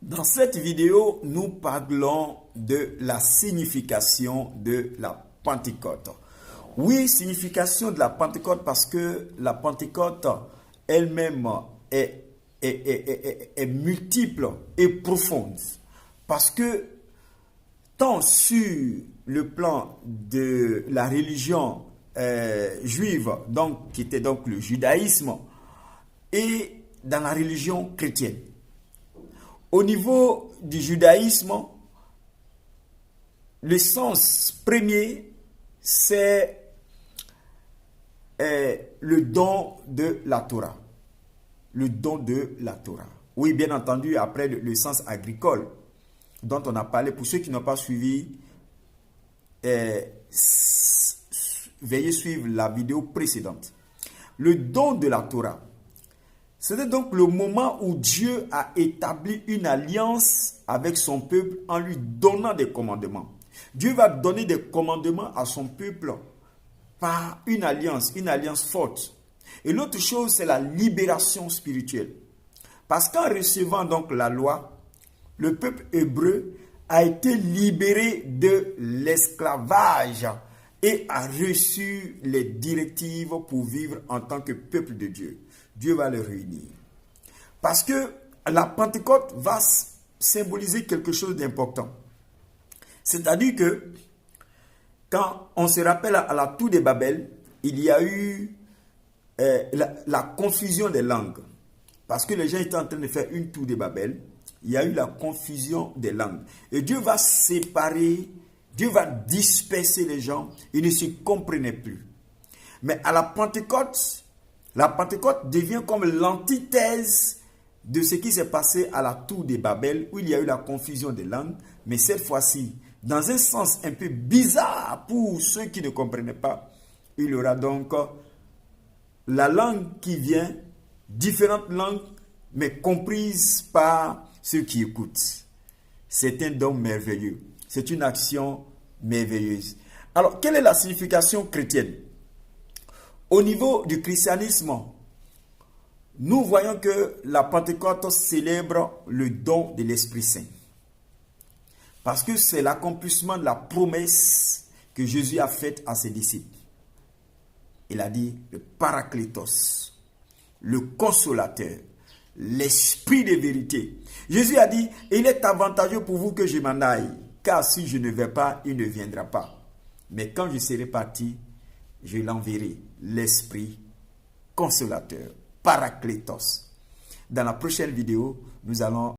Dans cette vidéo, nous parlons de la signification de la Pentecôte. Oui, signification de la Pentecôte parce que la Pentecôte elle-même est multiple et profonde. Parce que tant sur le plan de la religion juive, donc, qui était donc le judaïsme, et dans la religion chrétienne. Au niveau du judaïsme, le sens premier, c'est le don de la Torah. Le don de la Torah. Oui, bien entendu, après le sens agricole, dont on a parlé. Pour ceux qui n'ont pas suivi, veuillez suivre la vidéo précédente. Le don de la Torah. C'était donc le moment où Dieu a établi une alliance avec son peuple en lui donnant des commandements. Dieu va donner des commandements à son peuple par une alliance forte. Et l'autre chose, c'est la libération spirituelle. Parce qu'en recevant donc la loi, le peuple hébreu a été libéré de l'esclavage et a reçu les directives pour vivre en tant que peuple de Dieu. Dieu va le réunir. Parce que la Pentecôte va symboliser quelque chose d'important. C'est-à-dire que quand on se rappelle à la tour de Babel, il y a eu la confusion des langues. Parce que les gens étaient en train de faire une tour de Babel, il y a eu la confusion des langues. Et Dieu va séparer, Dieu va disperser les gens, ils ne se comprenaient plus. Mais à la Pentecôte devient comme l'antithèse de ce qui s'est passé à la tour de Babel, où il y a eu la confusion des langues, mais cette fois-ci, dans un sens un peu bizarre pour ceux qui ne comprenaient pas, il y aura donc la langue qui vient, différentes langues, mais comprises par ceux qui écoutent. C'est un don merveilleux. C'est une action merveilleuse. Alors, quelle est la signification chrétienne? Au niveau du christianisme, nous voyons que la Pentecôte célèbre le don de l'Esprit Saint. Parce que c'est l'accomplissement de la promesse que Jésus a faite à ses disciples. Il a dit le Paraclétos, le Consolateur, l'Esprit de vérité. Jésus a dit, il est avantageux pour vous que je m'en aille, car si je ne vais pas, il ne viendra pas. Mais quand je serai parti, je l'enverrai, l'Esprit Consolateur, Paraclétos. Dans la prochaine vidéo, nous allons